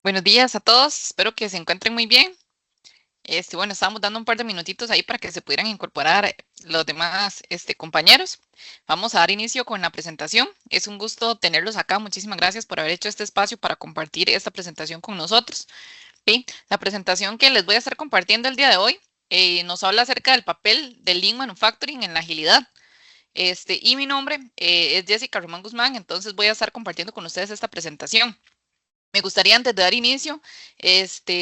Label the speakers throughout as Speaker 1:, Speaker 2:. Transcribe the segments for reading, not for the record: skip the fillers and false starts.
Speaker 1: Buenos días a todos, espero que se encuentren muy bien. Bueno, estábamos dando un par de minutitos ahí para que se pudieran incorporar los demás compañeros. Vamos a dar inicio con la presentación. Es un gusto tenerlos acá. Muchísimas gracias por haber hecho este espacio para compartir esta presentación con nosotros. Sí, la presentación que les voy a estar compartiendo el día de hoy nos habla acerca del papel del Lean Manufacturing en la agilidad. Y mi nombre es Jessica Román Guzmán, entonces voy a estar compartiendo con ustedes esta presentación. Me gustaría antes de dar inicio,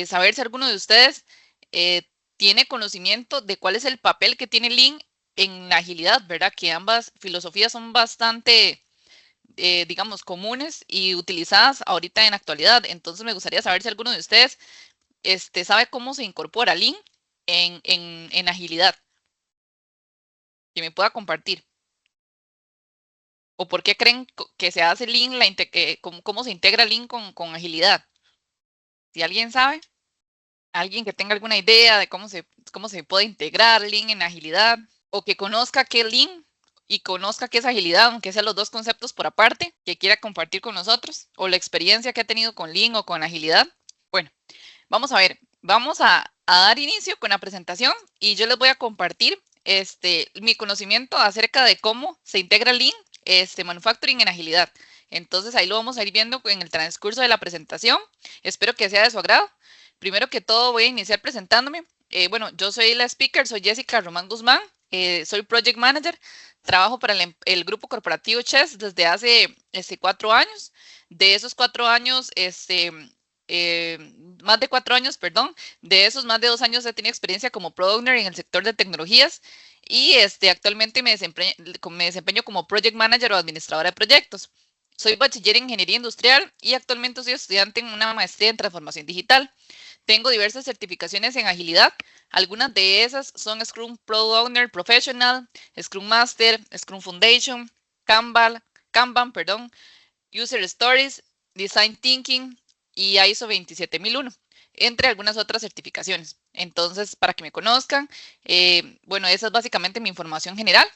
Speaker 1: saber si alguno de ustedes eh, tiene conocimiento de cuál es el papel que tiene Lean en la agilidad, ¿verdad? Que ambas filosofías son bastante, digamos, comunes y utilizadas ahorita en la actualidad. Entonces me gustaría saber si alguno de ustedes sabe cómo se incorpora Lean en agilidad, que me pueda compartir. ¿O por qué creen que se hace Lean, cómo se integra Lean con agilidad? Si alguien sabe. Alguien que tenga alguna idea de cómo se puede integrar Lean en agilidad o que conozca qué es Lean y conozca qué es agilidad, aunque sean los dos conceptos por aparte, que quiera compartir con nosotros o la experiencia que ha tenido con Lean o con agilidad. Bueno, vamos a ver, vamos a dar inicio con la presentación y yo les voy a compartir mi conocimiento acerca de cómo se integra Lean Manufacturing en agilidad. Entonces ahí lo vamos a ir viendo en el transcurso de la presentación. Espero que sea de su agrado. Primero que todo voy a iniciar presentándome. Bueno, yo soy la speaker, soy Jessica Román Guzmán, soy Project Manager, trabajo para el grupo corporativo Chess desde hace 4 años. De esos 4 años, eh, más de 4 años, perdón, de esos más de 2 años he tenido experiencia como Product Owner en el sector de tecnologías y actualmente me desempeño como Project Manager o Administradora de Proyectos. Soy bachiller en Ingeniería Industrial y actualmente soy estudiante en una maestría en Transformación Digital. Tengo diversas certificaciones en agilidad. Algunas de esas son Scrum Product Owner Professional, Scrum Master, Scrum Foundation, Kanban, perdón, User Stories, Design Thinking y ISO 27001, entre algunas otras certificaciones. Entonces, para que me conozcan, bueno, esa es básicamente mi información general.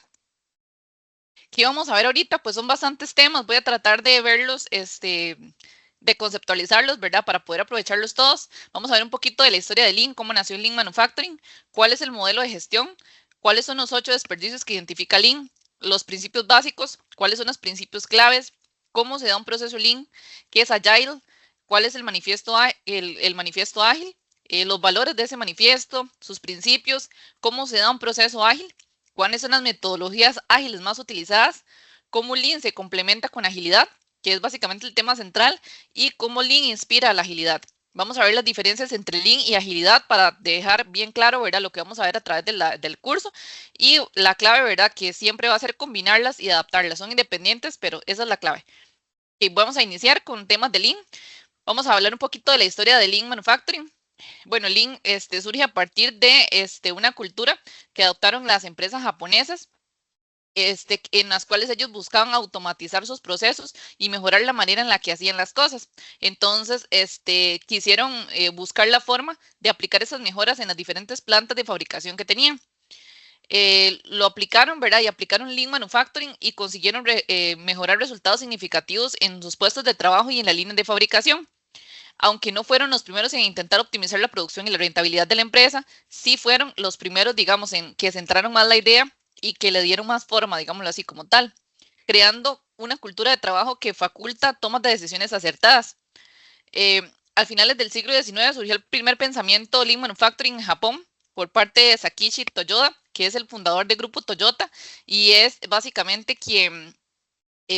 Speaker 1: ¿Qué vamos a ver ahorita? Pues son bastantes temas. Voy a tratar de verlos, de conceptualizarlos, ¿verdad? Para poder aprovecharlos todos. Vamos a ver un poquito de la historia de Lean, cómo nació Lean Manufacturing, cuál es el modelo de gestión, cuáles son los 8 desperdicios que identifica Lean, los principios básicos, cuáles son los principios claves, cómo se da un proceso Lean, qué es Agile, cuál es el manifiesto, el manifiesto ágil, los valores de ese manifiesto, sus principios, cómo se da un proceso ágil, cuáles son las metodologías ágiles más utilizadas, cómo Lean se complementa con agilidad, que es básicamente el tema central, y cómo Lean inspira a la agilidad. Vamos a ver las diferencias entre Lean y agilidad para dejar bien claro, ¿verdad?, lo que vamos a ver a través del curso. Y la clave, ¿verdad?, que siempre va a ser combinarlas y adaptarlas. Son independientes, pero esa es la clave. Y vamos a iniciar con temas de Lean. Vamos a hablar un poquito de la historia de Lean Manufacturing. Bueno, Lean surge a partir de una cultura que adoptaron las empresas japonesas, en las cuales ellos buscaban automatizar sus procesos y mejorar la manera en la que hacían las cosas. Entonces, quisieron buscar la forma de aplicar esas mejoras en las diferentes plantas de fabricación que tenían. Lo aplicaron, ¿verdad? Y aplicaron Lean Manufacturing y consiguieron mejorar resultados significativos en sus puestos de trabajo y en la línea de fabricación. Aunque no fueron los primeros en intentar optimizar la producción y la rentabilidad de la empresa, sí fueron los primeros, digamos, en que centraron más la idea y que le dieron más forma, digámoslo así, como tal, creando una cultura de trabajo que faculta tomas de decisiones acertadas. Al finales del siglo XIX surgió el primer pensamiento Lean Manufacturing en Japón por parte de Sakichi Toyoda, que es el fundador del grupo Toyota y es básicamente quien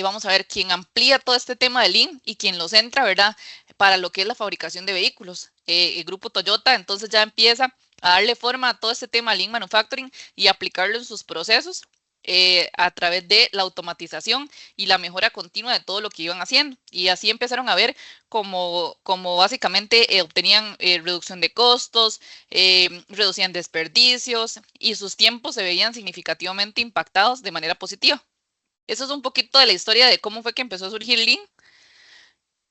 Speaker 1: vamos a ver, quien amplía todo este tema de Lean y quien lo centra, ¿verdad?, para lo que es la fabricación de vehículos. El grupo Toyota entonces ya empieza a darle forma a todo este tema Lean Manufacturing y aplicarlo en sus procesos a través de la automatización y la mejora continua de todo lo que iban haciendo. Y así empezaron a ver cómo básicamente obtenían reducción de costos, reducían desperdicios y sus tiempos se veían significativamente impactados de manera positiva. Eso es un poquito de la historia de cómo fue que empezó a surgir Lean.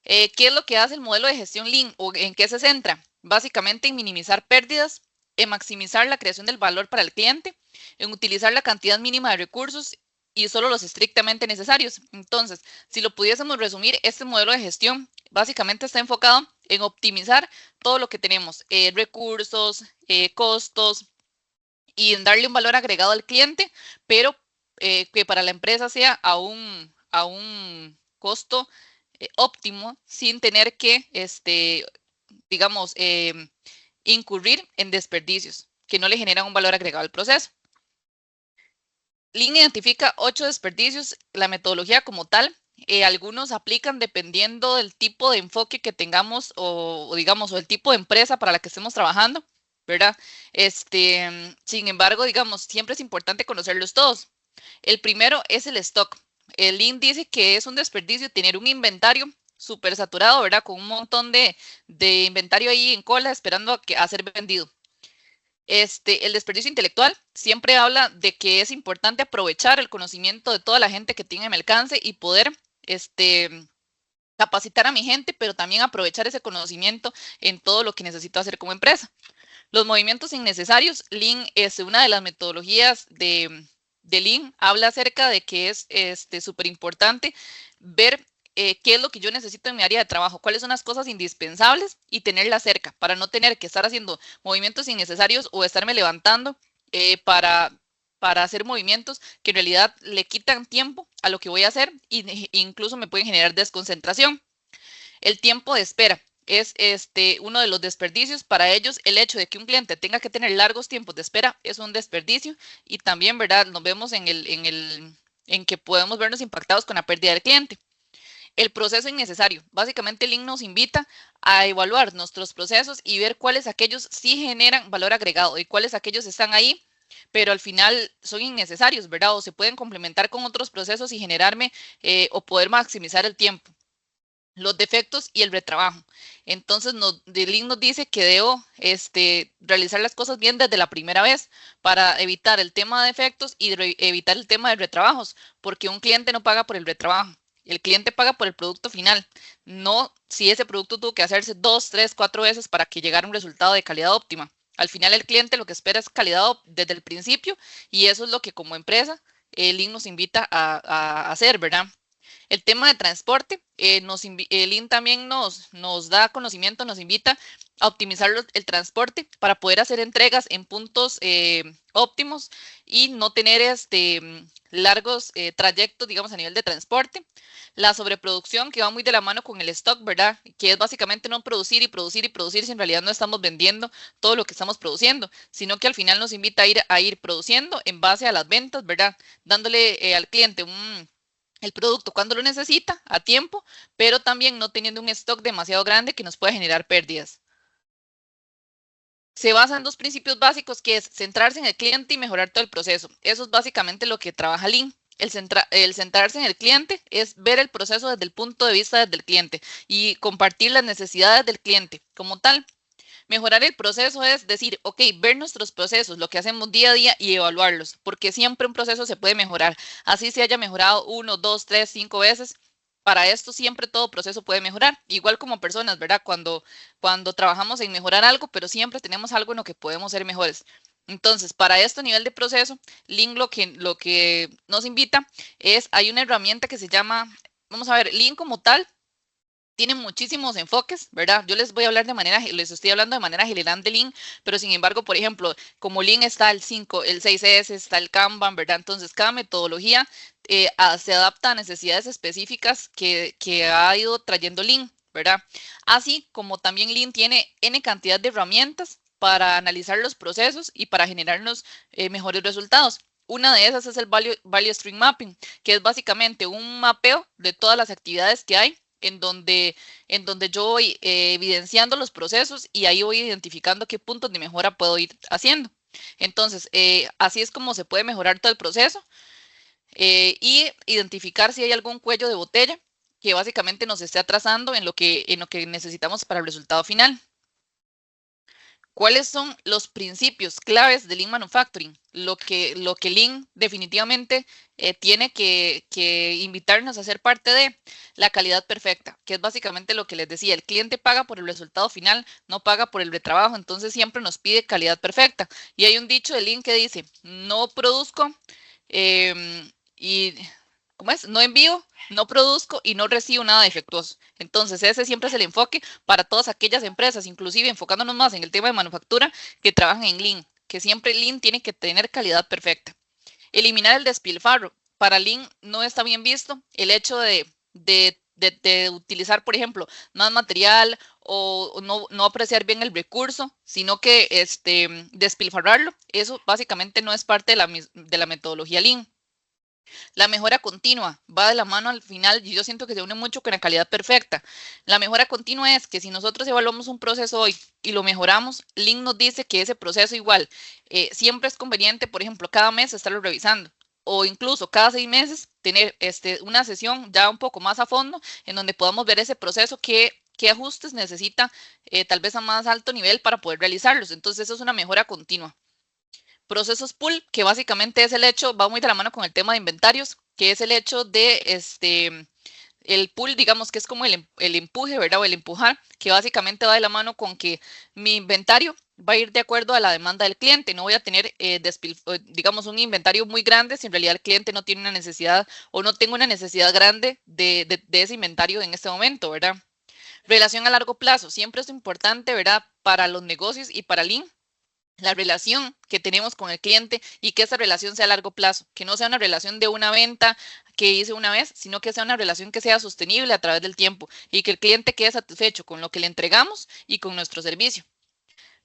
Speaker 1: ¿Qué es lo que hace el modelo de gestión Lean o en qué se centra? Básicamente en minimizar pérdidas, en maximizar la creación del valor para el cliente, en utilizar la cantidad mínima de recursos y solo los estrictamente necesarios. Entonces, si lo pudiésemos resumir, este modelo de gestión básicamente está enfocado en optimizar todo lo que tenemos, recursos, costos, y en darle un valor agregado al cliente, pero que para la empresa sea a un costo óptimo sin tener que, digamos, incurrir en desperdicios que no le generan un valor agregado al proceso. Lean identifica 8 desperdicios, la metodología como tal. Algunos aplican dependiendo del tipo de enfoque que tengamos o digamos, o el tipo de empresa para la que estemos trabajando, ¿verdad? Sin embargo, digamos, siempre es importante conocerlos todos. El primero es el stock. El Lean dice que es un desperdicio tener un inventario súper saturado, ¿verdad? Con un montón de inventario ahí en cola esperando a ser vendido. El desperdicio intelectual siempre habla de que es importante aprovechar el conocimiento de toda la gente que tiene a mi alcance y poder capacitar a mi gente, pero también aprovechar ese conocimiento en todo lo que necesito hacer como empresa. Los movimientos innecesarios, Lean es una de las metodologías de Lean, habla acerca de que es súper importante ver qué es lo que yo necesito en mi área de trabajo, cuáles son las cosas indispensables y tenerlas cerca para no tener que estar haciendo movimientos innecesarios o estarme levantando para hacer movimientos que en realidad le quitan tiempo a lo que voy a hacer e incluso me pueden generar desconcentración. El tiempo de espera es uno de los desperdicios. Para ellos, el hecho de que un cliente tenga que tener largos tiempos de espera es un desperdicio y también, ¿verdad? Nos vemos en que podemos vernos impactados con la pérdida del cliente. El proceso innecesario. Básicamente, Lean nos invita a evaluar nuestros procesos y ver cuáles aquellos sí generan valor agregado y cuáles aquellos están ahí, pero al final son innecesarios, ¿verdad? O se pueden complementar con otros procesos y generarme o poder maximizar el tiempo. Los defectos y el retrabajo. Entonces, Lean nos dice que debo realizar las cosas bien desde la primera vez para evitar el tema de defectos y evitar el tema de retrabajos, porque un cliente no paga por el retrabajo. El cliente paga por el producto final, no si ese producto tuvo que hacerse 2, 3, 4 veces para que llegara un resultado de calidad óptima. Al final el cliente lo que espera es calidad desde el principio y eso es lo que como empresa Lean nos invita a hacer, ¿verdad? El tema de transporte, el IN también nos da conocimiento, nos invita a optimizar el transporte para poder hacer entregas en puntos óptimos y no tener largos trayectos, digamos, a nivel de transporte. La sobreproducción que va muy de la mano con el stock, ¿verdad? Que es básicamente no producir y producir y producir si en realidad no estamos vendiendo todo lo que estamos produciendo, sino que al final nos invita a ir produciendo en base a las ventas, ¿verdad? Dándole al cliente el producto cuando lo necesita a tiempo, pero también no teniendo un stock demasiado grande que nos pueda generar pérdidas. Se basa en dos principios básicos que es centrarse en el cliente y mejorar todo el proceso. Eso es básicamente lo que trabaja Lean. El centrarse en el cliente es ver el proceso desde el punto de vista del cliente y compartir las necesidades del cliente como tal. Mejorar el proceso es decir, ok, ver nuestros procesos, lo que hacemos día a día y evaluarlos, porque siempre un proceso se puede mejorar. Así se haya mejorado 1, 2, 3, 5 veces. Para esto siempre todo proceso puede mejorar, igual como personas, ¿verdad? Cuando trabajamos en mejorar algo, pero siempre tenemos algo en lo que podemos ser mejores. Entonces, para este nivel de proceso, Lean lo que nos invita es, hay una herramienta que se llama, vamos a ver, Lean como tal, tienen muchísimos enfoques, ¿verdad? Yo les voy a hablar les estoy hablando de manera general de Lean, pero sin embargo, por ejemplo, como Lean está el 5, el 6S, está el Kanban, ¿verdad? Entonces, cada metodología se adapta a necesidades específicas que ha ido trayendo Lean, ¿verdad? Así como también Lean tiene N cantidad de herramientas para analizar los procesos y para generarnos mejores resultados. Una de esas es el Value Stream Mapping, que es básicamente un mapeo de todas las actividades que hay en donde yo voy evidenciando los procesos y ahí voy identificando qué puntos de mejora puedo ir haciendo. Entonces, así es como se puede mejorar todo el proceso y identificar si hay algún cuello de botella que básicamente nos esté atrasando en lo que necesitamos para el resultado final. ¿Cuáles son los principios claves de Lean Manufacturing? Lo que Lean definitivamente tiene que invitarnos a ser parte de la calidad perfecta, que es básicamente lo que les decía, el cliente paga por el resultado final, no paga por el retrabajo, entonces siempre nos pide calidad perfecta. Y hay un dicho de Lean que dice, no produzco y ¿cómo es? No envío, no produzco y no recibo nada defectuoso. Entonces, ese siempre es el enfoque para todas aquellas empresas, inclusive enfocándonos más en el tema de manufactura, que trabajan en Lean, que siempre Lean tiene que tener calidad perfecta. Eliminar el despilfarro. Para Lean no está bien visto el hecho de utilizar, por ejemplo, más material o no apreciar bien el recurso, sino que despilfarrarlo. Eso básicamente no es parte de la metodología Lean. La mejora continua va de la mano al final y yo siento que se une mucho con la calidad perfecta. La mejora continua es que si nosotros evaluamos un proceso hoy y lo mejoramos, Lean nos dice que ese proceso igual siempre es conveniente, por ejemplo, cada mes estarlo revisando o incluso cada 6 meses tener una sesión ya un poco más a fondo en donde podamos ver ese proceso qué ajustes necesita tal vez a más alto nivel para poder realizarlos. Entonces eso es una mejora continua. Procesos pull, que básicamente es el hecho, va muy de la mano con el tema de inventarios, que es el hecho de el pull, digamos que es como el empuje, ¿verdad? O el empujar, que básicamente va de la mano con que mi inventario va a ir de acuerdo a la demanda del cliente. No voy a tener, digamos, un inventario muy grande si en realidad el cliente no tiene una necesidad o no tengo una necesidad grande de ese inventario en este momento, ¿verdad? Relación a largo plazo, siempre es importante, ¿verdad? Para los negocios y para Lean, la relación que tenemos con el cliente y que esa relación sea a largo plazo, que no sea una relación de una venta que hice una vez, sino que sea una relación que sea sostenible a través del tiempo y que el cliente quede satisfecho con lo que le entregamos y con nuestro servicio.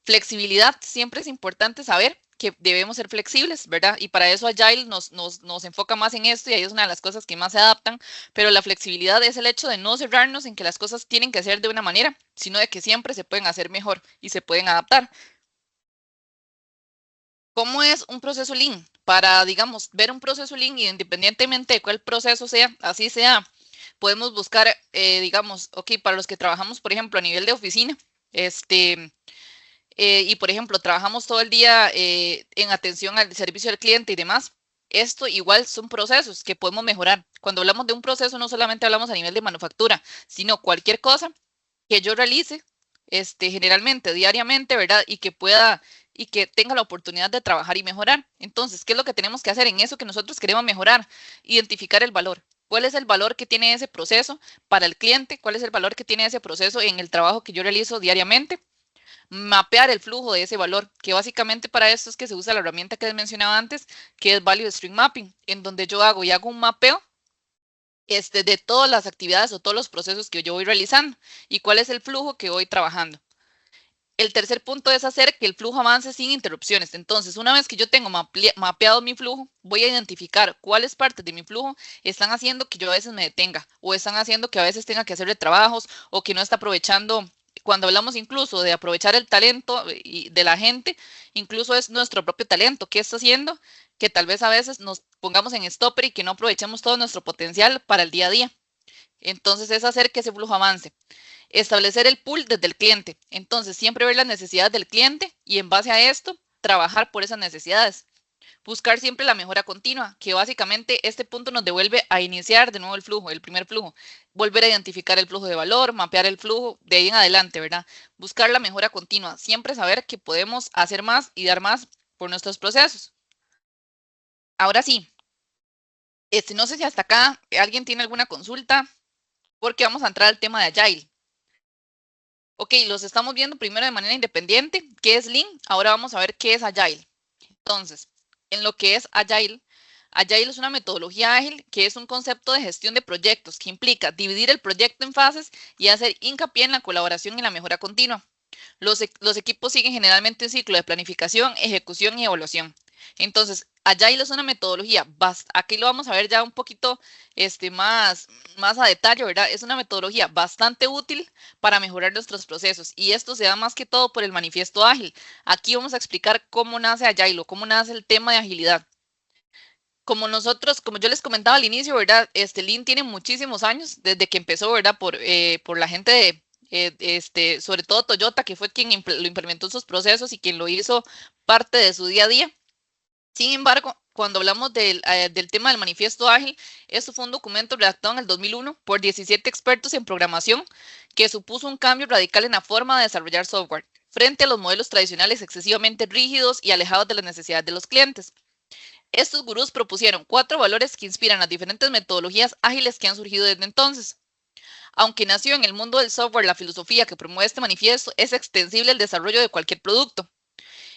Speaker 1: Flexibilidad, siempre es importante saber que debemos ser flexibles, ¿verdad? Y para eso Agile nos enfoca más en esto y ahí es una de las cosas que más se adaptan, pero la flexibilidad es el hecho de no cerrarnos en que las cosas tienen que ser de una manera, sino de que siempre se pueden hacer mejor y se pueden adaptar. ¿Cómo es un proceso Lean? Para, digamos, ver un proceso Lean, independientemente de cuál proceso sea, así sea, podemos buscar, digamos, ok, para los que trabajamos, por ejemplo, a nivel de oficina, y por ejemplo, trabajamos todo el día en atención al servicio del cliente y demás, esto igual son procesos que podemos mejorar. Cuando hablamos de un proceso, no solamente hablamos a nivel de manufactura, sino cualquier cosa que yo realice, generalmente, diariamente, ¿verdad? Y que tenga la oportunidad de trabajar y mejorar. Entonces, ¿qué es lo que tenemos que hacer en eso que nosotros queremos mejorar? Identificar el valor. ¿Cuál es el valor que tiene ese proceso para el cliente? ¿Cuál es el valor que tiene ese proceso en el trabajo que yo realizo diariamente? Mapear el flujo de ese valor, que básicamente para esto es que se usa la herramienta que les mencionaba antes, que es Value Stream Mapping, en donde yo hago un mapeo de todas las actividades o todos los procesos que yo voy realizando y cuál es el flujo que voy trabajando. El tercer punto es hacer que el flujo avance sin interrupciones. Entonces, una vez que yo tengo mapeado mi flujo, voy a identificar cuáles partes de mi flujo están haciendo que yo a veces me detenga o están haciendo que a veces tenga que hacerle trabajos o que no está aprovechando. Cuando hablamos incluso de aprovechar el talento de la gente, incluso es nuestro propio talento. ¿Qué está haciendo? Que tal vez a veces nos pongamos en stopper y que no aprovechemos todo nuestro potencial para el día a día. Entonces es hacer que ese flujo avance. Establecer el pool desde el cliente. Entonces siempre ver las necesidades del cliente y en base a esto trabajar por esas necesidades. Buscar siempre la mejora continua, que básicamente este punto nos devuelve a iniciar de nuevo el flujo, el primer flujo. Volver a identificar el flujo de valor, mapear el flujo de ahí en adelante, ¿verdad? Buscar la mejora continua. Siempre saber que podemos hacer más y dar más por nuestros procesos. Ahora sí, no sé si hasta acá alguien tiene alguna consulta, porque vamos a entrar al tema de Agile. Ok, los estamos viendo primero de manera independiente, qué es Lean, ahora vamos a ver qué es Agile. Entonces, en lo que es Agile, Agile es una metodología ágil que es un concepto de gestión de proyectos que implica dividir el proyecto en fases y hacer hincapié en la colaboración y la mejora continua. Los equipos siguen generalmente un ciclo de planificación, ejecución y evaluación. Entonces, Agile es una metodología, aquí lo vamos a ver ya un poquito más a detalle, ¿verdad? Es una metodología bastante útil para mejorar nuestros procesos y esto se da más que todo por el manifiesto ágil. Aquí vamos a explicar cómo nace Agile o cómo nace el tema de agilidad. Como yo les comentaba al inicio, ¿verdad? Lean tiene muchísimos años desde que empezó, ¿verdad? Por la gente sobre todo Toyota, que fue quien lo implementó en sus procesos y quien lo hizo parte de su día a día. Sin embargo, cuando hablamos del tema del manifiesto ágil, esto fue un documento redactado en el 2001 por 17 expertos en programación que supuso un cambio radical en la forma de desarrollar software frente a los modelos tradicionales excesivamente rígidos y alejados de las necesidades de los clientes. Estos gurús propusieron 4 valores que inspiran las diferentes metodologías ágiles que han surgido desde entonces. Aunque nació en el mundo del software, la filosofía que promueve este manifiesto es extensible al desarrollo de cualquier producto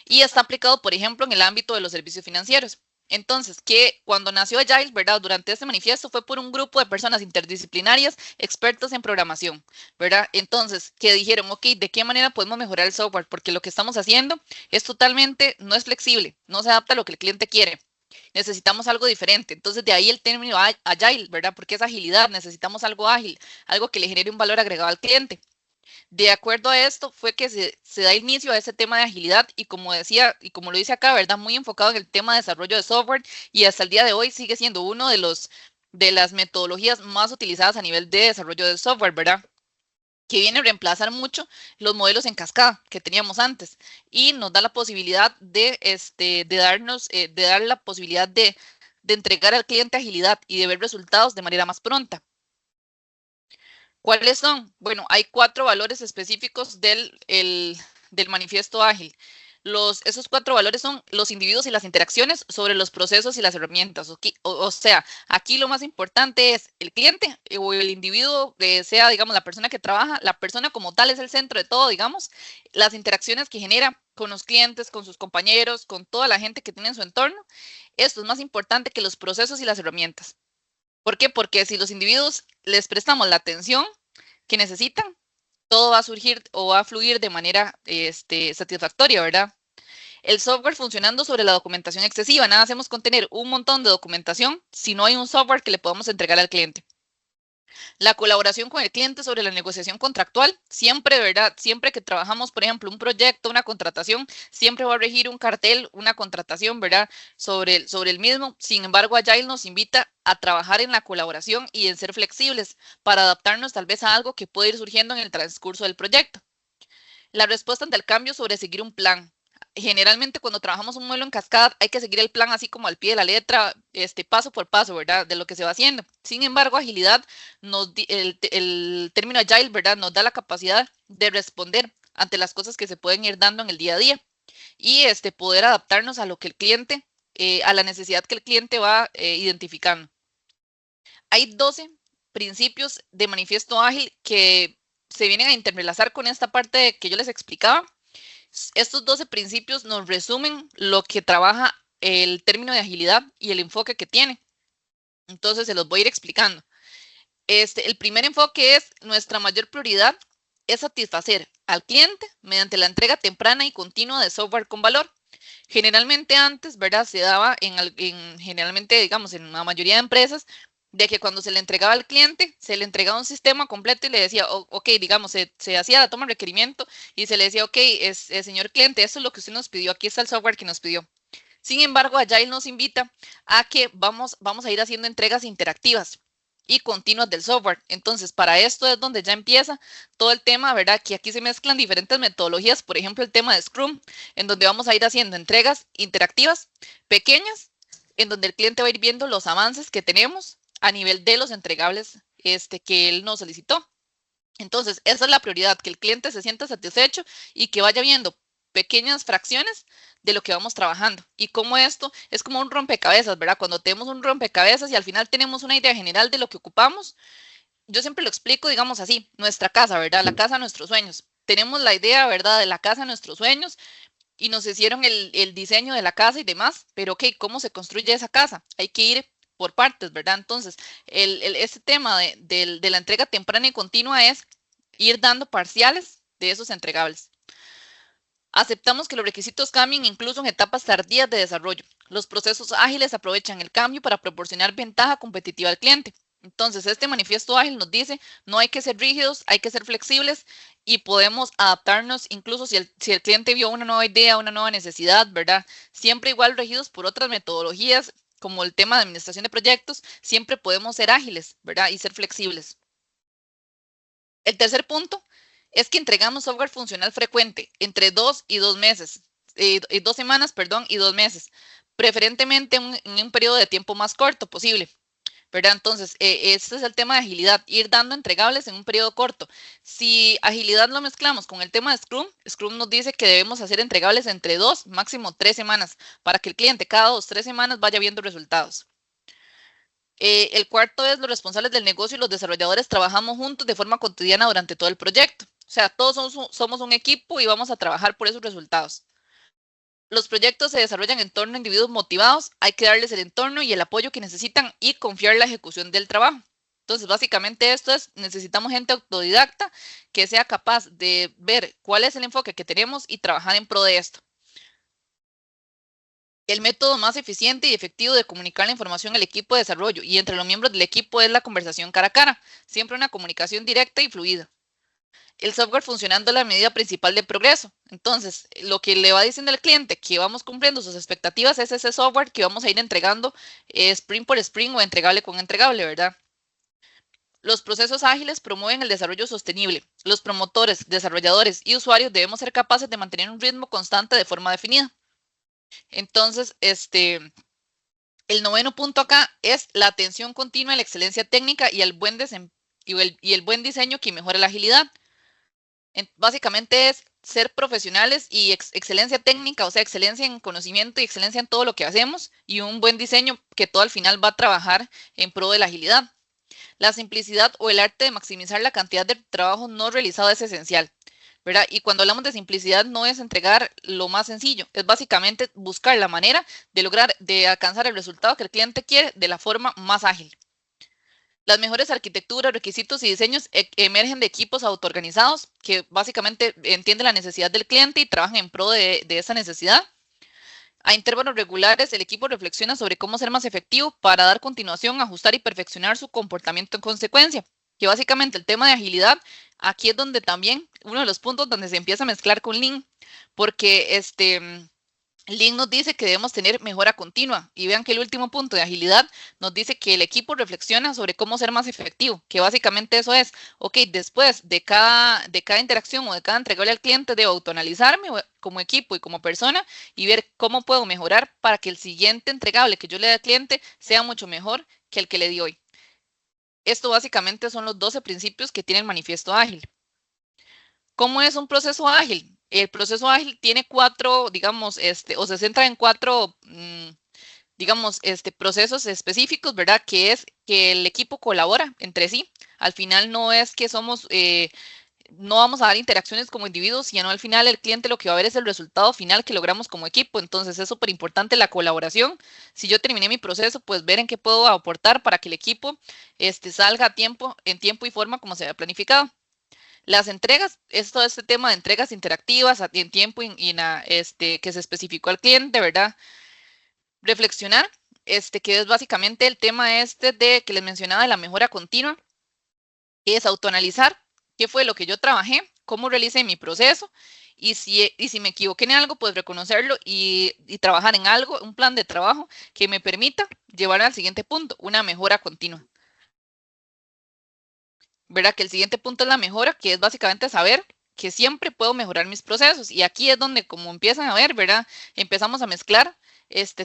Speaker 1: y está aplicado, por ejemplo, en el ámbito de los servicios financieros. Entonces, que cuando nació Agile, ¿verdad? Durante este manifiesto fue por un grupo de personas interdisciplinarias expertos en programación, ¿verdad? Entonces, que dijeron, ok, ¿de qué manera podemos mejorar el software? Porque lo que estamos haciendo es totalmente, no es flexible, no se adapta a lo que el cliente quiere. Necesitamos algo diferente. Entonces, de ahí el término Agile, ¿verdad? Porque es agilidad, necesitamos algo ágil, algo que le genere un valor agregado al cliente. De acuerdo a esto, fue que se da inicio a ese tema de agilidad y como decía, y como lo dice acá, ¿verdad? Muy enfocado en el tema de desarrollo de software y hasta el día de hoy sigue siendo uno de las metodologías más utilizadas a nivel de desarrollo de software, ¿verdad? Que viene a reemplazar mucho los modelos en cascada que teníamos antes y nos da la posibilidad de dar la posibilidad de entregar al cliente agilidad y de ver resultados de manera más pronta. ¿Cuáles son? Bueno, hay 4 valores específicos del manifiesto ágil. Esos 4 valores son los individuos y las interacciones sobre los procesos y las herramientas. O sea, aquí lo más importante es el cliente o el individuo, sea, digamos, la persona que trabaja, la persona como tal es el centro de todo, digamos, las interacciones que genera con los clientes, con sus compañeros, con toda la gente que tiene en su entorno. Esto es más importante que los procesos y las herramientas. ¿Por qué? Porque si los individuos les prestamos la atención que necesitan, todo va a surgir o va a fluir de manera satisfactoria, ¿verdad? El software funcionando sobre la documentación excesiva. Nada hacemos con tener un montón de documentación si no hay un software que le podamos entregar al cliente. La colaboración con el cliente sobre la negociación contractual, siempre, ¿verdad? Siempre que trabajamos, por ejemplo, un proyecto, una contratación, siempre va a regir un cartel, una contratación, ¿verdad? Sobre el mismo. Sin embargo, Agile nos invita a trabajar en la colaboración y en ser flexibles para adaptarnos tal vez a algo que puede ir surgiendo en el transcurso del proyecto. La respuesta ante el cambio sobre seguir un plan. Generalmente cuando trabajamos un modelo en cascada hay que seguir el plan así como al pie de la letra, paso por paso, ¿verdad? De lo que se va haciendo. Sin embargo, agilidad, el término agile, ¿verdad? Nos da la capacidad de responder ante las cosas que se pueden ir dando en el día a día y poder adaptarnos a lo que el cliente, a la necesidad que el cliente va identificando. Hay 12 principios de manifiesto ágil que se vienen a interrelazar con esta parte que yo les explicaba. Estos 12 principios nos resumen lo que trabaja el término de agilidad y el enfoque que tiene. Entonces se los voy a ir explicando. El primer enfoque es nuestra mayor prioridad es satisfacer al cliente mediante la entrega temprana y continua de software con valor. Generalmente antes, ¿verdad? Se daba generalmente, digamos, en la mayoría de empresas, de que cuando se le entregaba al cliente, se le entregaba un sistema completo y le decía, ok, digamos, se hacía la toma de requerimiento y se le decía, ok, señor cliente, eso es lo que usted nos pidió, aquí está el software que nos pidió. Sin embargo, Agile nos invita a que vamos a ir haciendo entregas interactivas y continuas del software. Entonces, para esto es donde ya empieza todo el tema, ¿verdad? Que aquí se mezclan diferentes metodologías, por ejemplo, el tema de Scrum, en donde vamos a ir haciendo entregas interactivas pequeñas, en donde el cliente va a ir viendo los avances que tenemos a nivel de los entregables que él nos solicitó. Entonces, esa es la prioridad, que el cliente se sienta satisfecho y que vaya viendo pequeñas fracciones de lo que vamos trabajando. Y como esto es como un rompecabezas, ¿verdad? Cuando tenemos un rompecabezas y al final tenemos una idea general de lo que ocupamos, yo siempre lo explico, digamos así, nuestra casa, ¿verdad? La casa de nuestros sueños. Tenemos la idea, ¿verdad? De la casa de nuestros sueños y nos hicieron el diseño de la casa y demás, pero ok, ¿cómo se construye esa casa? Hay que ir por partes, ¿verdad? Entonces, este tema de la entrega temprana y continua es ir dando parciales de esos entregables. Aceptamos que los requisitos cambien incluso en etapas tardías de desarrollo. Los procesos ágiles aprovechan el cambio para proporcionar ventaja competitiva al cliente. Entonces, este manifiesto ágil nos dice, no hay que ser rígidos, hay que ser flexibles y podemos adaptarnos incluso si el cliente vio una nueva idea, una nueva necesidad, ¿verdad? Siempre igual regidos por otras metodologías como el tema de administración de proyectos, siempre podemos ser ágiles, ¿verdad? Y ser flexibles. El tercer punto es que entregamos software funcional frecuente, entre 2 y 2 meses, 2 semanas, perdón, y 2 meses, preferentemente en un periodo de tiempo más corto posible. ¿verdad? Entonces, este es el tema de agilidad, ir dando entregables en un periodo corto. Si agilidad lo mezclamos con el tema de Scrum, Scrum nos dice que debemos hacer entregables entre 2, máximo 3 semanas, para que el cliente cada 2, 3 semanas vaya viendo resultados. El cuarto es los responsables del negocio y los desarrolladores trabajamos juntos de forma cotidiana durante todo el proyecto. O sea, todos somos un equipo y vamos a trabajar por esos resultados. Los proyectos se desarrollan en torno a individuos motivados, hay que darles el entorno y el apoyo que necesitan y confiar en la ejecución del trabajo. Entonces, básicamente esto es, necesitamos gente autodidacta que sea capaz de ver cuál es el enfoque que tenemos y trabajar en pro de esto. El método más eficiente y efectivo de comunicar la información al equipo de desarrollo y entre los miembros del equipo es la conversación cara a cara, siempre una comunicación directa y fluida. El software funcionando es la medida principal de progreso. Entonces, lo que le va diciendo al cliente que vamos cumpliendo sus expectativas es ese software que vamos a ir entregando sprint por sprint o entregable con entregable, ¿verdad? Los procesos ágiles promueven el desarrollo sostenible. Los promotores, desarrolladores y usuarios debemos ser capaces de mantener un ritmo constante de forma definida. Entonces, el noveno punto acá es la atención continua a la excelencia técnica y el buen diseño que mejora la agilidad. Básicamente es ser profesionales y excelencia técnica, o sea, excelencia en conocimiento y excelencia en todo lo que hacemos y un buen diseño que todo al final va a trabajar en pro de la agilidad. La simplicidad o el arte de maximizar la cantidad de trabajo no realizado es esencial, ¿verdad? Y cuando hablamos de simplicidad no es entregar lo más sencillo, es básicamente buscar la manera de lograr, de alcanzar el resultado que el cliente quiere de la forma más ágil. Las mejores arquitecturas, requisitos y diseños emergen de equipos autoorganizados que básicamente entienden la necesidad del cliente y trabajan en pro de esa necesidad. A intervalos regulares, el equipo reflexiona sobre cómo ser más efectivo para dar continuación, ajustar y perfeccionar su comportamiento en consecuencia. Que básicamente el tema de agilidad, aquí es donde también uno de los puntos donde se empieza a mezclar con Lean, porque Lean nos dice que debemos tener mejora continua y vean que el último punto de agilidad nos dice que el equipo reflexiona sobre cómo ser más efectivo, que básicamente eso es, ok, después de cada interacción o de cada entregable al cliente debo autoanalizarme como equipo y como persona y ver cómo puedo mejorar para que el siguiente entregable que yo le dé al cliente sea mucho mejor que el que le di hoy. Esto básicamente son los 12 principios que tiene el manifiesto ágil. ¿Cómo es un proceso ágil? El proceso ágil tiene 4, digamos, o se centra en 4, digamos, procesos específicos, ¿verdad? Que es que el equipo colabora entre sí. Al final no es que somos, no vamos a dar interacciones como individuos, sino al final el cliente lo que va a ver es el resultado final que logramos como equipo. Entonces es súper importante la colaboración. Si yo terminé mi proceso, pues ver en qué puedo aportar para que el equipo salga a tiempo, en tiempo y forma como se había planificado. Las entregas, es todo este tema de entregas interactivas en tiempo que se especificó al cliente, ¿verdad? Reflexionar, que es básicamente el tema de que les mencionaba de la mejora continua, es autoanalizar qué fue lo que yo trabajé, cómo realicé mi proceso y si me equivoqué en algo, pues reconocerlo y trabajar en algo, un plan de trabajo que me permita llevar al siguiente punto, una mejora continua. ¿Verdad? Que el siguiente punto es la mejora, que es básicamente saber que siempre puedo mejorar mis procesos. Y aquí es donde, como empiezan a ver, ¿verdad? Empezamos a mezclar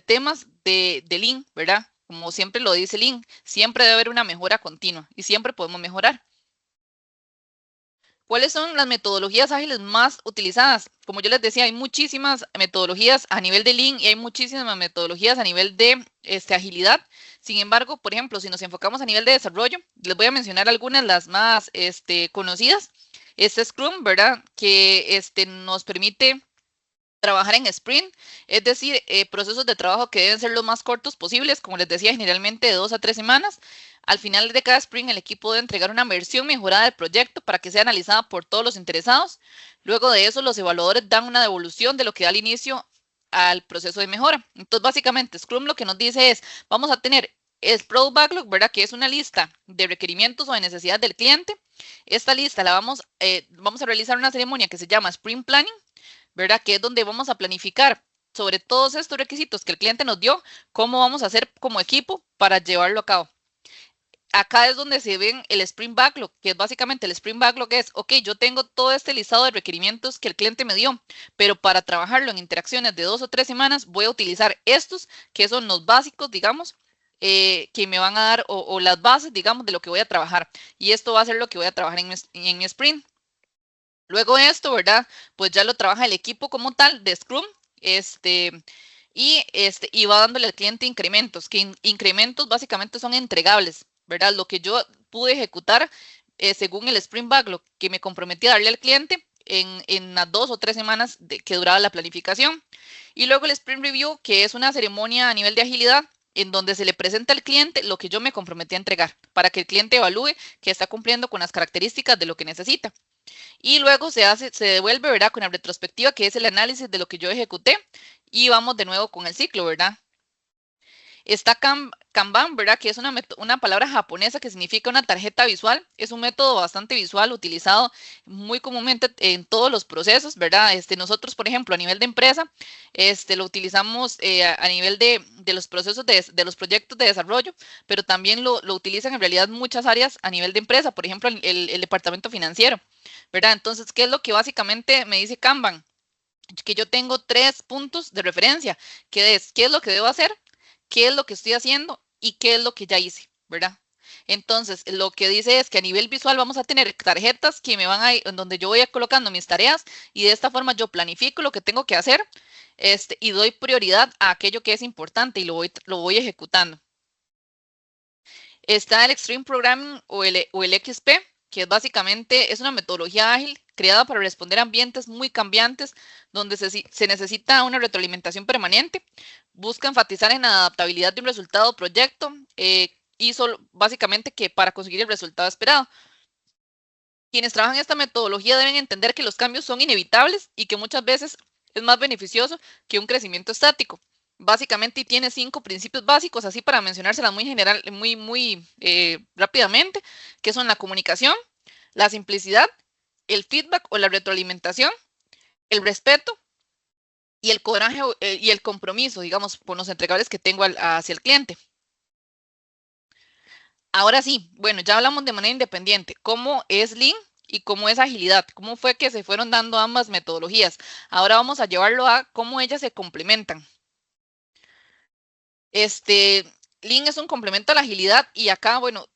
Speaker 1: temas de Lean, ¿verdad? Como siempre lo dice Lean, siempre debe haber una mejora continua y siempre podemos mejorar. ¿Cuáles son las metodologías ágiles más utilizadas? Como yo les decía, hay muchísimas metodologías a nivel de Lean y hay muchísimas metodologías a nivel de agilidad. Sin embargo, por ejemplo, si nos enfocamos a nivel de desarrollo, les voy a mencionar algunas, las más conocidas. Scrum, ¿verdad? Que nos permite trabajar en sprint, es decir, procesos de trabajo que deben ser los más cortos posibles, como les decía, generalmente de 2 a 3 semanas. Al final de cada sprint, el equipo debe entregar una versión mejorada del proyecto para que sea analizada por todos los interesados. Luego de eso, los evaluadores dan una devolución de lo que da al inicio al proceso de mejora. Entonces, básicamente, Scrum lo que nos dice es, vamos a tener el Product Backlog, ¿verdad? Que es una lista de requerimientos o de necesidades del cliente. Esta lista la vamos a realizar una ceremonia que se llama Sprint Planning, ¿verdad? Que es donde vamos a planificar sobre todos estos requisitos que el cliente nos dio, cómo vamos a hacer como equipo para llevarlo a cabo. Acá es donde se ven el Sprint Backlog, que es básicamente el Sprint Backlog es, ok, yo tengo todo este listado de requerimientos que el cliente me dio, pero para trabajarlo en interacciones de 2 o 3 semanas voy a utilizar estos, que son los básicos, digamos, que me van a dar o las bases, digamos, de lo que voy a trabajar. Y esto va a ser lo que voy a trabajar en mi sprint. Luego de esto, ¿verdad? Pues ya lo trabaja el equipo como tal de Scrum, y va dándole al cliente incrementos, que incrementos básicamente son entregables, ¿verdad? Lo que yo pude ejecutar según el Sprint Backlog que me comprometí a darle al cliente en las 2 o 3 semanas que duraba la planificación. Y luego el Sprint Review, que es una ceremonia a nivel de agilidad en donde se le presenta al cliente lo que yo me comprometí a entregar, para que el cliente evalúe que está cumpliendo con las características de lo que necesita. Y luego se devuelve, ¿verdad? Con la retrospectiva, que es el análisis de lo que yo ejecuté, y vamos de nuevo con el ciclo, ¿verdad? Está Kanban, ¿verdad? Que es una palabra japonesa que significa una tarjeta visual. Es un método bastante visual utilizado muy comúnmente en todos los procesos, ¿verdad? Nosotros, por ejemplo, a nivel de empresa, lo utilizamos a nivel de los procesos de los proyectos de desarrollo, pero también lo utilizan en realidad muchas áreas a nivel de empresa, por ejemplo, el departamento financiero, ¿verdad? Entonces, ¿qué es lo que básicamente me dice Kanban? Que yo tengo 3 puntos de referencia, que es qué es lo que debo hacer, qué es lo que estoy haciendo y qué es lo que ya hice, ¿verdad? Entonces, lo que dice es que a nivel visual vamos a tener tarjetas que me van a ir, en donde yo voy a colocando mis tareas, y de esta forma yo planifico lo que tengo que hacer, y doy prioridad a aquello que es importante y lo voy ejecutando. Está el Extreme Programming o el XP, que básicamente es una metodología ágil creada para responder a ambientes muy cambiantes donde se necesita una retroalimentación permanente. Busca enfatizar en la adaptabilidad de un resultado o proyecto, y básicamente que para conseguir el resultado esperado. Quienes trabajan esta metodología deben entender que los cambios son inevitables y que muchas veces es más beneficioso que un crecimiento estático. Básicamente, y tiene 5 principios básicos, así para mencionárselas muy general, muy rápidamente, que son la comunicación, la simplicidad, el feedback o la retroalimentación, el respeto y el coraje y el compromiso, digamos, con los entregables que tengo hacia el cliente. Ahora sí, bueno, ya hablamos de manera independiente, cómo es Lean y cómo es agilidad, cómo fue que se fueron dando ambas metodologías. Ahora vamos a llevarlo a cómo ellas se complementan. Este, Lean es un complemento a la agilidad, y acá, bueno,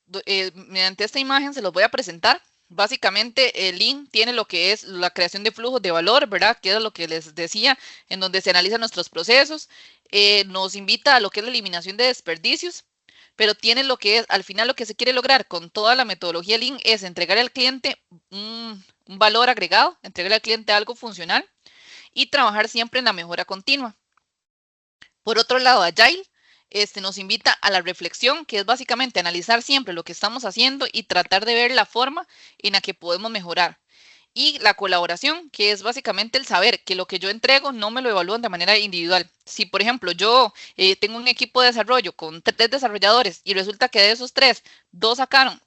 Speaker 1: mediante esta imagen se los voy a presentar. Básicamente, el Lean tiene lo que es la creación de flujos de valor, ¿verdad? Que es lo que les decía, en donde se analizan nuestros procesos. Nos invita a lo que es la eliminación de desperdicios, pero tiene lo que es, al final lo que se quiere lograr con toda la metodología Lean es entregar al cliente un valor agregado, entregar al cliente algo funcional y trabajar siempre en la mejora continua. Por otro lado, Agile nos invita a la reflexión, que es básicamente analizar siempre lo que estamos haciendo y tratar de ver la forma en la que podemos mejorar. Y la colaboración, que es básicamente el saber que lo que yo entrego no me lo evalúan de manera individual. Si, por ejemplo, yo tengo un equipo de desarrollo con 3 desarrolladores y resulta que de esos 3, 2 sacaron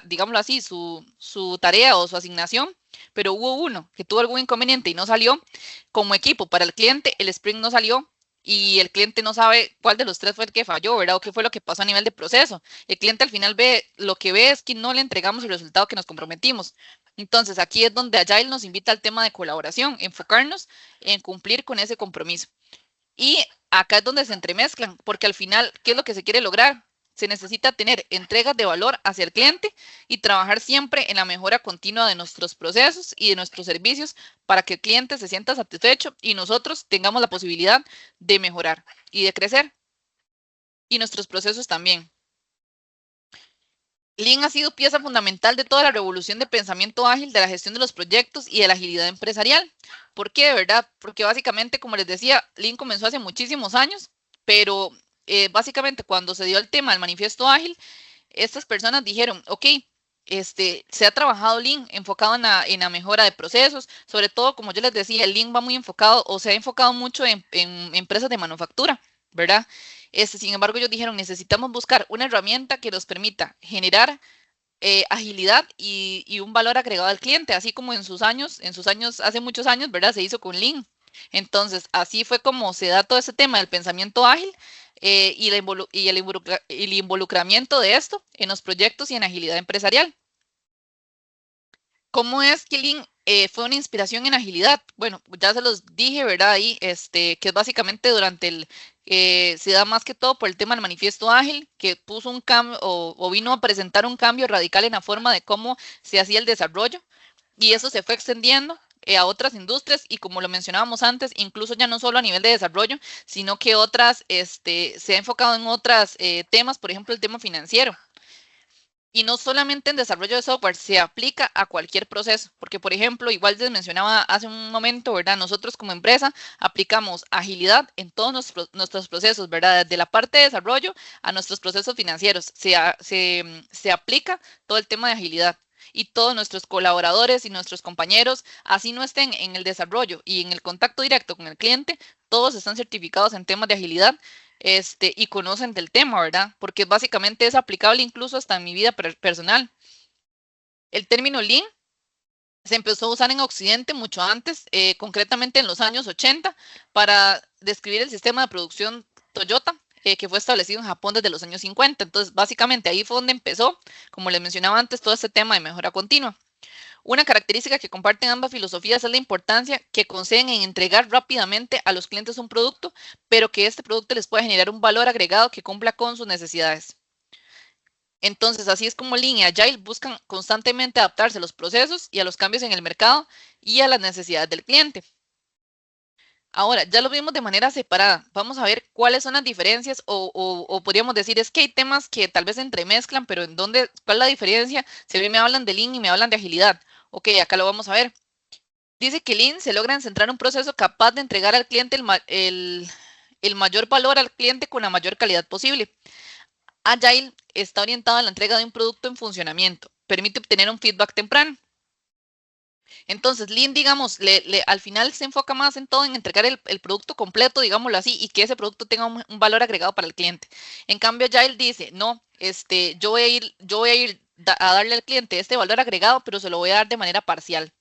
Speaker 1: digámoslo así, su tarea o su asignación, pero hubo uno que tuvo algún inconveniente y no salió, como equipo para el cliente, el sprint no salió, y el cliente no sabe cuál de los 3 fue el que falló, ¿verdad? O qué fue lo que pasó a nivel de proceso. El cliente al final lo que ve es que no le entregamos el resultado que nos comprometimos. Entonces, aquí es donde Agile nos invita al tema de colaboración, enfocarnos en cumplir con ese compromiso. Y acá es donde se entremezclan, porque al final, ¿qué es lo que se quiere lograr? Se necesita tener entregas de valor hacia el cliente y trabajar siempre en la mejora continua de nuestros procesos y de nuestros servicios para que el cliente se sienta satisfecho y nosotros tengamos la posibilidad de mejorar y de crecer, y nuestros procesos también. Lean ha sido pieza fundamental de toda la revolución de pensamiento ágil, de la gestión de los proyectos y de la agilidad empresarial. ¿Por qué, de verdad? Porque básicamente, como les decía, Lean comenzó hace muchísimos años, pero básicamente cuando se dio el tema del manifiesto ágil, estas personas dijeron, ok, se ha trabajado Lean enfocado en la mejora de procesos, sobre todo, como yo les decía, el Lean va muy enfocado o se ha enfocado mucho en empresas de manufactura, ¿verdad? Sin embargo, ellos dijeron, necesitamos buscar una herramienta que nos permita generar agilidad y un valor agregado al cliente, así como hace muchos años, ¿verdad? Se hizo con Lean. Entonces, así fue como se da todo ese tema del pensamiento ágil, y el involucramiento de esto en los proyectos y en agilidad empresarial. ¿Cómo es que Lean fue una inspiración en agilidad? Bueno, ya se los dije, ¿verdad? Ahí, que es básicamente durante se da más que todo por el tema del manifiesto ágil, que puso un cambio o vino a presentar un cambio radical en la forma de cómo se hacía el desarrollo y eso se fue extendiendo a otras industrias y como lo mencionábamos antes, incluso ya no solo a nivel de desarrollo, sino que se ha enfocado en otros temas, por ejemplo, el tema financiero. Y no solamente en desarrollo de software, se aplica a cualquier proceso, porque por ejemplo, igual les mencionaba hace un momento, ¿verdad? Nosotros como empresa aplicamos agilidad en todos nuestros procesos, ¿verdad? Desde la parte de desarrollo a nuestros procesos financieros, se aplica todo el tema de agilidad. Y todos nuestros colaboradores y nuestros compañeros, así no estén en el desarrollo y en el contacto directo con el cliente, todos están certificados en temas de agilidad y conocen del tema, ¿verdad? Porque básicamente es aplicable incluso hasta en mi vida personal. El término Lean se empezó a usar en Occidente mucho antes, concretamente en los años 80, para describir el sistema de producción Toyota, que fue establecido en Japón desde los años 50. Entonces, básicamente ahí fue donde empezó, como les mencionaba antes, todo este tema de mejora continua. Una característica que comparten ambas filosofías es la importancia que conceden en entregar rápidamente a los clientes un producto, pero que este producto les pueda generar un valor agregado que cumpla con sus necesidades. Entonces, así es como Lean y Agile buscan constantemente adaptarse a los procesos y a los cambios en el mercado y a las necesidades del cliente. Ahora, ya lo vimos de manera separada. Vamos a ver cuáles son las diferencias o podríamos decir, es que hay temas que tal vez se entremezclan, pero ¿cuál es la diferencia? Si a mí me hablan de Lean y me hablan de agilidad. Ok, acá lo vamos a ver. Dice que Lean se logra centrar un proceso capaz de entregar al cliente el mayor valor al cliente con la mayor calidad posible. Agile está orientado a la entrega de un producto en funcionamiento. Permite obtener un feedback temprano. Entonces, Lean, digamos, al final se enfoca más en todo, en entregar el producto completo, digámoslo así, y que ese producto tenga un valor agregado para el cliente. En cambio, Agile dice, no, yo voy a ir a darle al cliente este valor agregado, pero se lo voy a dar de manera parcial.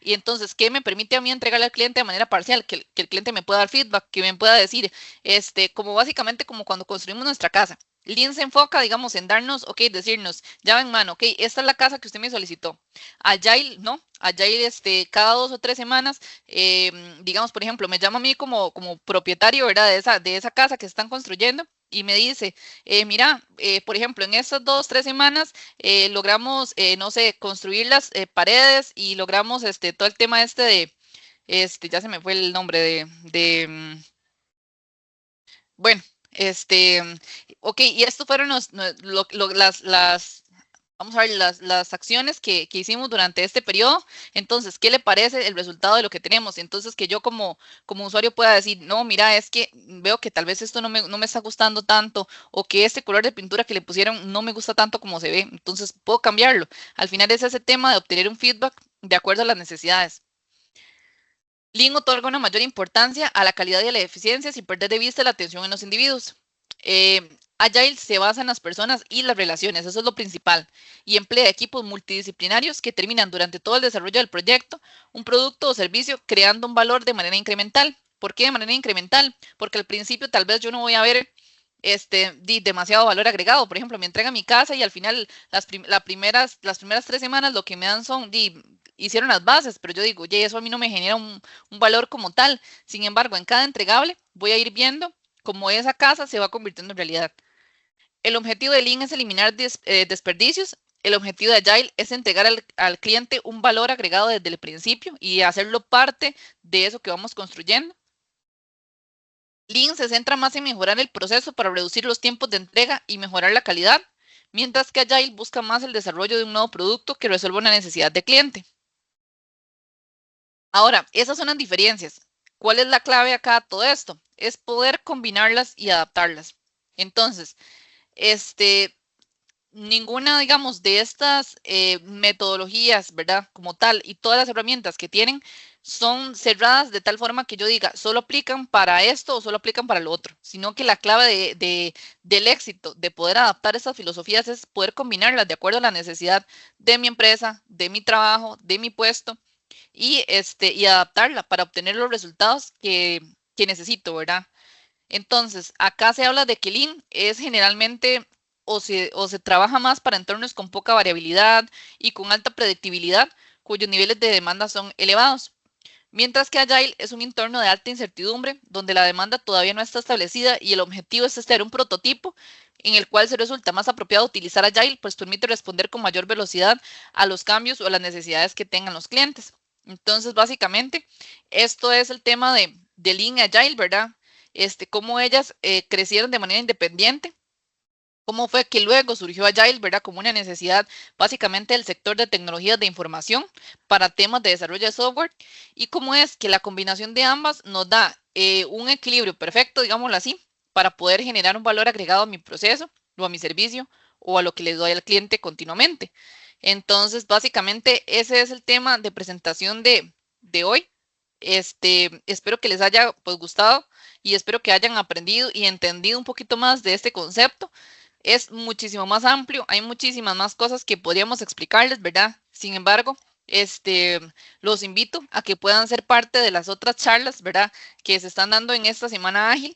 Speaker 1: Y entonces, ¿qué me permite a mí entregarle al cliente de manera parcial? Que el cliente me pueda dar feedback, que me pueda decir, como básicamente como cuando construimos nuestra casa. Lean se enfoca, digamos, en darnos, ok, decirnos, ya ven, mano, ok, esta es la casa que usted me solicitó. Agile, ¿no? Agile, cada 2 o 3 semanas, digamos, por ejemplo, me llama a mí como propietario, ¿verdad? De esa casa que están construyendo y me dice, mira, por ejemplo, en estas 2 o 3 semanas logramos, no sé, construir las paredes y logramos todo el tema ya se me fue el nombre bueno, ok, y estos fueron vamos a ver, las acciones que hicimos durante este periodo. Entonces, ¿qué le parece el resultado de lo que tenemos? Entonces, que yo como usuario pueda decir, no, mira, es que veo que tal vez esto no me está gustando tanto o que este color de pintura que le pusieron no me gusta tanto como se ve. Entonces, puedo cambiarlo. Al final es ese tema de obtener un feedback de acuerdo a las necesidades. Lean otorga una mayor importancia a la calidad y a la eficiencia sin perder de vista la atención en los individuos. Agile se basa en las personas y las relaciones, eso es lo principal, y emplea equipos multidisciplinarios que terminan durante todo el desarrollo del proyecto un producto o servicio creando un valor de manera incremental. ¿Por qué de manera incremental? Porque al principio tal vez yo no voy a ver demasiado valor agregado. Por ejemplo, me entregan mi casa y al final las primeras 3 semanas lo que me dan son hicieron las bases, pero yo digo, oye, eso a mí no me genera un valor como tal. Sin embargo, en cada entregable voy a ir viendo cómo esa casa se va convirtiendo en realidad. El objetivo de Lean es eliminar desperdicios. El objetivo de Agile es entregar al cliente un valor agregado desde el principio y hacerlo parte de eso que vamos construyendo. Lean se centra más en mejorar el proceso para reducir los tiempos de entrega y mejorar la calidad, mientras que Agile busca más el desarrollo de un nuevo producto que resuelva una necesidad de cliente. Ahora, esas son las diferencias. ¿Cuál es la clave acá de todo esto? Es poder combinarlas y adaptarlas. Entonces, ninguna, digamos, de estas metodologías, ¿verdad? Como tal, y todas las herramientas que tienen son cerradas de tal forma que yo diga, solo aplican para esto o solo aplican para lo otro, sino que la clave del éxito de poder adaptar estas filosofías es poder combinarlas de acuerdo a la necesidad de mi empresa, de mi trabajo, de mi puesto y adaptarla para obtener los resultados que necesito, ¿verdad? Entonces, acá se habla de que Lean es generalmente o se trabaja más para entornos con poca variabilidad y con alta predictibilidad, cuyos niveles de demanda son elevados. Mientras que Agile es un entorno de alta incertidumbre, donde la demanda todavía no está establecida y el objetivo es hacer un prototipo en el cual se resulta más apropiado utilizar Agile, pues permite responder con mayor velocidad a los cambios o a las necesidades que tengan los clientes. Entonces, básicamente, esto es el tema de Lean Agile, ¿verdad? Cómo ellas crecieron de manera independiente, cómo fue que luego surgió Agile, ¿verdad? Como una necesidad básicamente del sector de tecnologías de información para temas de desarrollo de software y cómo es que la combinación de ambas nos da un equilibrio perfecto, digámoslo así, para poder generar un valor agregado a mi proceso o a mi servicio o a lo que le doy al cliente continuamente. Entonces, básicamente ese es el tema de presentación de hoy. Espero que les haya pues gustado y espero que hayan aprendido y entendido un poquito más de este concepto. Es muchísimo más amplio, hay muchísimas más cosas que podríamos explicarles, ¿verdad? Sin embargo, los invito a que puedan ser parte de las otras charlas, ¿verdad? Que se están dando en esta semana ágil,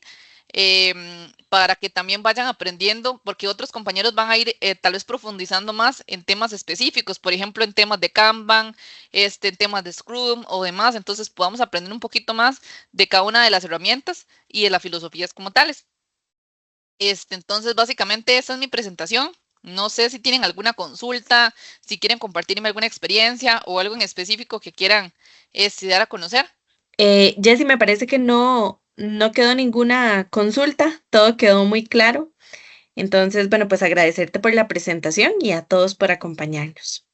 Speaker 1: para que también vayan aprendiendo, porque otros compañeros van a ir tal vez profundizando más en temas específicos, por ejemplo, en temas de Kanban, en temas de Scrum o demás, entonces podamos aprender un poquito más de cada una de las herramientas y de las filosofías como tales. Entonces, básicamente esa es mi presentación. No sé si tienen alguna consulta, si quieren compartirme alguna experiencia o algo en específico que quieran dar a conocer.
Speaker 2: Jessy, me parece que no quedó ninguna consulta, todo quedó muy claro. Entonces, bueno, pues agradecerte por la presentación y a todos por acompañarnos.